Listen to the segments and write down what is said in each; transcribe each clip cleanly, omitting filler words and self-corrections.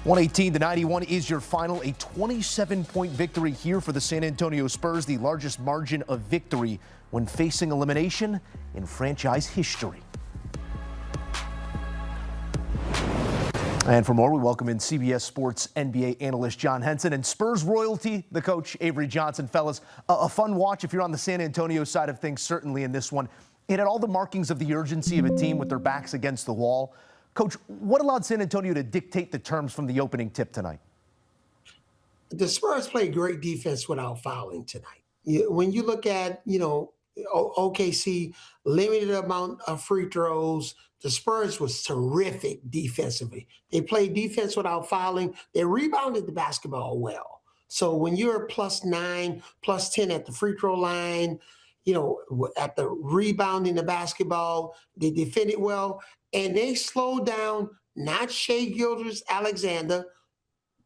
118-91 is your final. A 27-point victory here for the San Antonio Spurs, the largest margin of victory when facing elimination in franchise history. And for more, we welcome in CBS Sports NBA analyst John Henson and Spurs royalty, the coach Avery Johnson. Fellas, a fun watch if you're on the San Antonio side of things, certainly in this one. It had all the markings of the urgency of a team with their backs against the wall. Coach, what allowed San Antonio to dictate the terms from the opening tip tonight? The Spurs played great defense without fouling tonight. When you look at, OKC, limited amount of free throws, the Spurs was terrific defensively. They played defense without fouling. They rebounded the basketball well. So when you're +9, +10 at the free throw line, at the rebounding the basketball, they defended well. And they slowed down not Shai Gilgeous-Alexander,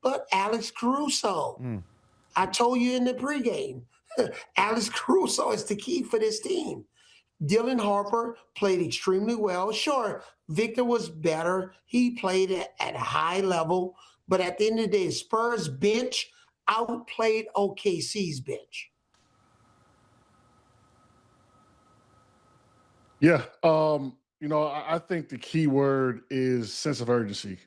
but Alex Caruso. I told you in the pregame, Alex Caruso is the key for this team. Dylan Harper played extremely well. Sure, Victor was better. He played at a high level. But at the end of the day, Spurs bench outplayed OKC's bench. Yeah. I think the key word is sense of urgency.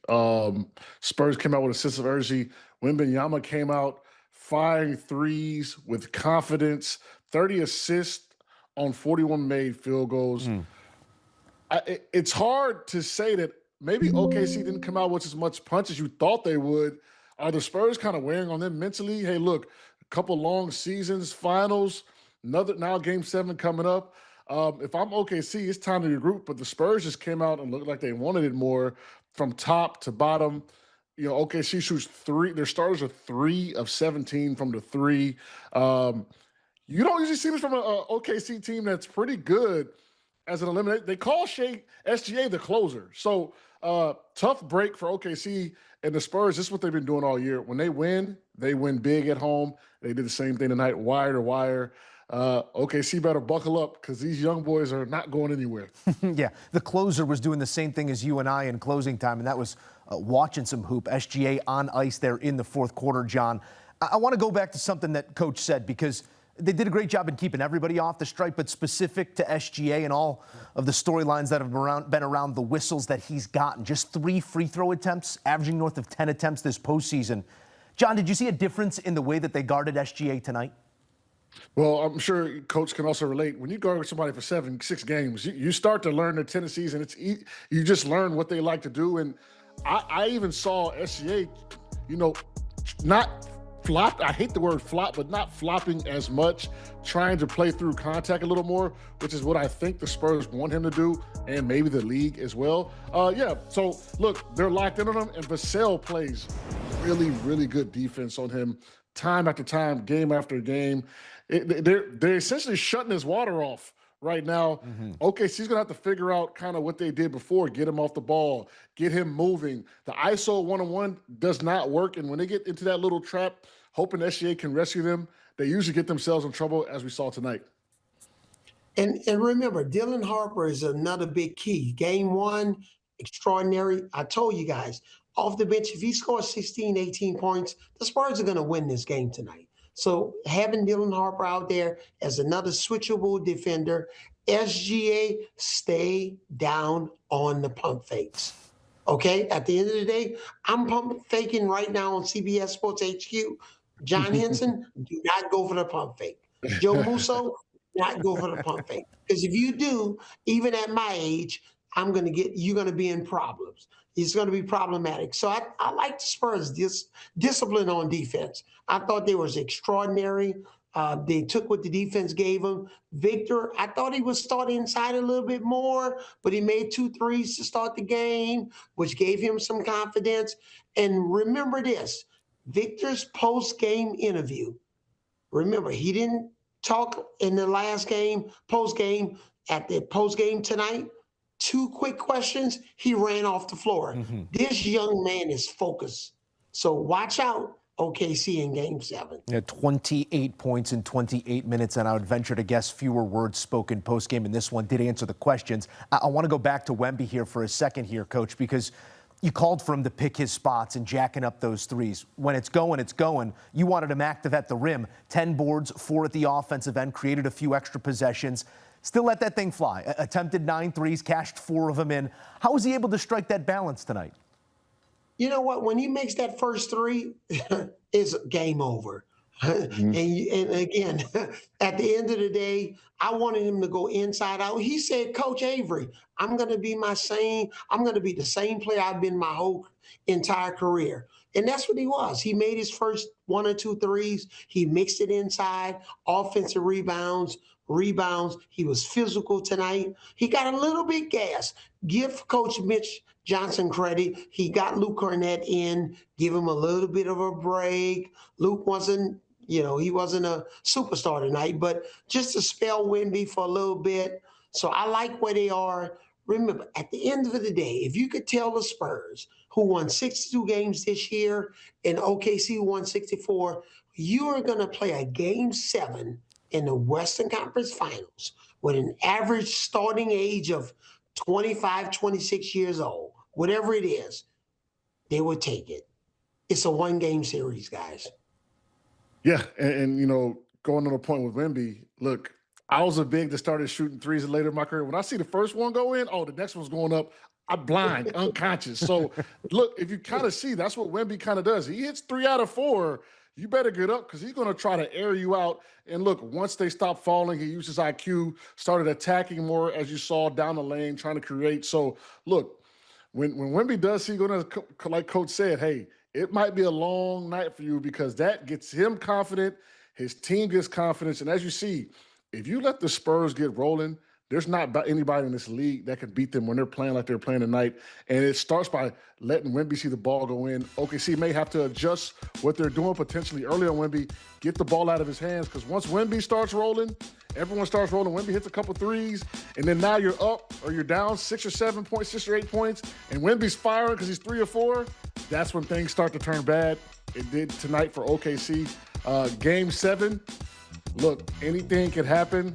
Spurs came out with a sense of urgency. Wemby came out firing threes with confidence, 30 assists on 41 made field goals. It's hard to say that maybe OKC didn't come out with as much punch as you thought they would. Are the Spurs kind of wearing on them mentally? Hey, look, a couple long seasons, finals, now Game 7 coming up. If I'm OKC, it's time to regroup. But the Spurs just came out and looked like they wanted it more from top to bottom. OKC shoots 3. Their starters are 3 of 17 from the 3. You don't usually see this from an OKC team that's pretty good as an eliminate. They call SGA the closer. So tough break for OKC and the Spurs. This is what they've been doing all year. When they win big at home. They did the same thing tonight, wire to wire. OKC better buckle up because these young boys are not going anywhere. Yeah, the closer was doing the same thing as you and I in closing time, and that was watching some hoop. SGA on ice there in the fourth quarter, John. I want to go back to something that Coach said because they did a great job in keeping everybody off the stripe, but specific to SGA and all of the storylines that have been around the whistles that he's gotten. Just 3 free throw attempts, averaging north of 10 attempts this postseason. John, did you see a difference in the way that they guarded SGA tonight? Well, I'm sure Coach can also relate. When you guard somebody for 6 games, you start to learn their tendencies, and you just learn what they like to do. And I even saw SGA, not flopped. I hate the word flop, but not flopping as much, trying to play through contact a little more, which is what I think the Spurs want him to do, and maybe the league as well. So look, they're locked in on him, and Vassell plays really, really good defense on him time after time, game after game. They're essentially shutting his water off right now. OKC's going to have to figure out kind of what they did before, get him off the ball, get him moving. The ISO one-on-one does not work, and when they get into that little trap, hoping SGA can rescue them, they usually get themselves in trouble, as we saw tonight. And remember, Dylan Harper is another big key. Game 1, extraordinary. I told you guys, off the bench, if he scores 16, 18 points, the Spurs are going to win this game tonight. So having Dylan Harper out there as another switchable defender, SGA, stay down on the pump fakes. Okay? At the end of the day, I'm pump faking right now on CBS Sports HQ. John Henson, do not go for the pump fake. Joe Musso, not go for the pump fake. Because if you do, even at my age, you're going to be in problems. It's going to be problematic. So I like the Spurs' discipline on defense. I thought they was extraordinary. They took what the defense gave them. Victor, I thought he would start inside a little bit more, but he made 2 threes to start the game, which gave him some confidence. And remember this, Victor's post-game interview. Remember, he didn't talk in the last game, post-game. At the post-game tonight, 2 quick questions, he ran off the floor. This young man is focused. So watch out, OKC in Game 7. Yeah, 28 points in 28 minutes, and I would venture to guess fewer words spoken postgame in this one. Did answer the questions. I want to go back to Wemby here for a second here, Coach, because You called for him to pick his spots and jacking up those threes. When it's going, it's going. You wanted him active at the rim. 10 boards, 4 at the offensive end, created a few extra possessions. Still let that thing fly. Attempted 9 threes, cashed 4 of them in. How was he able to strike that balance tonight? You know what? When he makes that first 3, it's game over. And again, at the end of the day, I wanted him to go inside out. He said, Coach Avery, I'm going to be the same player I've been my whole entire career. And that's what he was. He made his first 1 or 2 threes. He mixed it inside, offensive rebounds. He was physical tonight. He got a little bit gas. Give Coach Mitch Johnson credit. He got Luke Cornett in, give him a little bit of a break. Luke wasn't, he wasn't a superstar tonight, but just to spell Wemby for a little bit. So I like where they are. Remember, at the end of the day, if you could tell the Spurs, who won 62 games this year, and OKC who won 64, you are going to play a Game 7 in the Western Conference Finals with an average starting age of 25, 26 years old, whatever it is, they would take it. It's a 1-game series, guys. Yeah, and going to the point with Wemby, look, I was a big that started shooting threes later in my career. When I see the first one go in, the next one's going up. I'm blind, unconscious. So, look, if you kind of see, that's what Wemby kind of does. He hits 3 out of 4. You better get up because he's going to try to air you out. And look, once they stopped falling, he used his IQ, started attacking more, as you saw, down the lane, trying to create. So, look, when Wemby does, he's going to, like Coach said, hey, it might be a long night for you because that gets him confident. His team gets confidence. And as you see, if you let the Spurs get rolling, there's not anybody in this league that can beat them when they're playing like they're playing tonight. And it starts by letting Wemby see the ball go in. OKC may have to adjust what they're doing potentially early on Wemby, get the ball out of his hands, because once Wemby starts rolling, everyone starts rolling. Wemby hits a couple threes, and then now you're up or you're down 6 or 7 points, 6 or 8 points, and Wemby's firing because he's 3 or 4. That's when things start to turn bad. It did tonight for OKC. Game 7, look, anything could happen.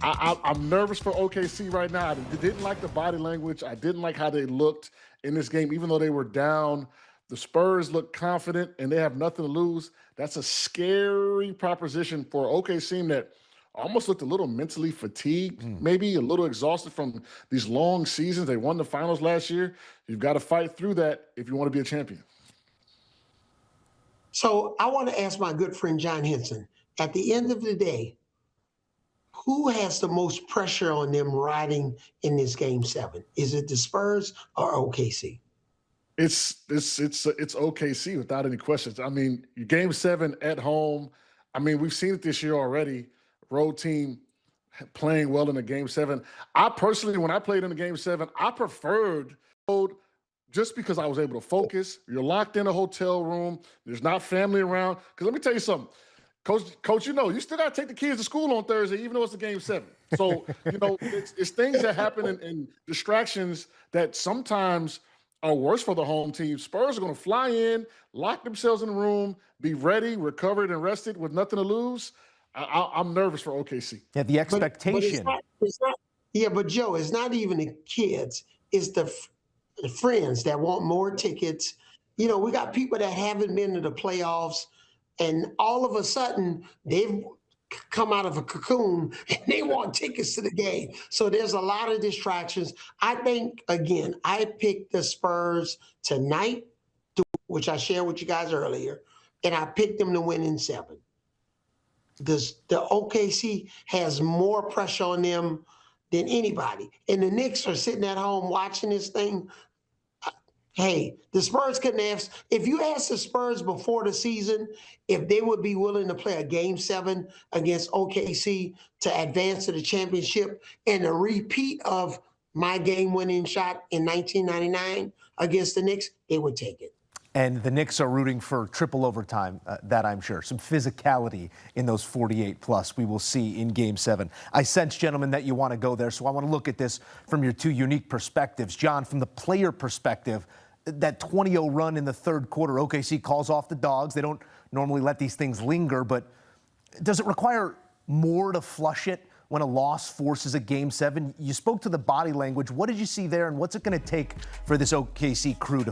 I'm nervous for OKC right now. I didn't like the body language. I didn't like how they looked in this game, even though they were down. The Spurs look confident, and they have nothing to lose. That's a scary proposition for OKC that almost looked a little mentally fatigued, maybe a little exhausted from these long seasons. They won the finals last year. You've got to fight through that if you want to be a champion. So I want to ask my good friend John Henson, at the end of the day, who has the most pressure on them riding in this Game 7? Is it the Spurs or OKC? It's OKC without any questions. I mean, Game 7 at home. I mean, we've seen it this year already. Road team playing well in the Game 7. I personally, when I played in the Game 7, I preferred just because I was able to focus. You're locked in a hotel room. There's not family around. Because let me tell you something. Coach, you still got to take the kids to school on Thursday, even though it's a Game 7. So, it's things that happen and distractions that sometimes are worse for the home team. Spurs are going to fly in, lock themselves in the room, be ready, recovered, and rested with nothing to lose. I'm nervous for OKC. Yeah, the expectation. But Joe, it's not even the kids. It's the friends that want more tickets. We got people that haven't been to the playoffs, and all of a sudden they've come out of a cocoon and they want tickets to the game. So there's a lot of distractions. I think, again, I picked the Spurs tonight, which I shared with you guys earlier, and I picked them to win in 7. The OKC has more pressure on them than anybody. And the Knicks are sitting at home watching this thing. Hey, the Spurs couldn't ask. If you asked the Spurs before the season if they would be willing to play a Game 7 against OKC to advance to the championship and a repeat of my game-winning shot in 1999 against the Knicks, they would take it. And the Knicks are rooting for triple overtime, that I'm sure. Some physicality in those 48-plus we will see in Game 7. I sense, gentlemen, that you want to go there, so I want to look at this from your 2 unique perspectives. John, from the player perspective, that 20-0 run in the third quarter, OKC calls off the dogs. They don't normally let these things linger, but does it require more to flush it when a loss forces a Game 7? You spoke to the body language. What did you see there, and what's it going to take for this OKC crew to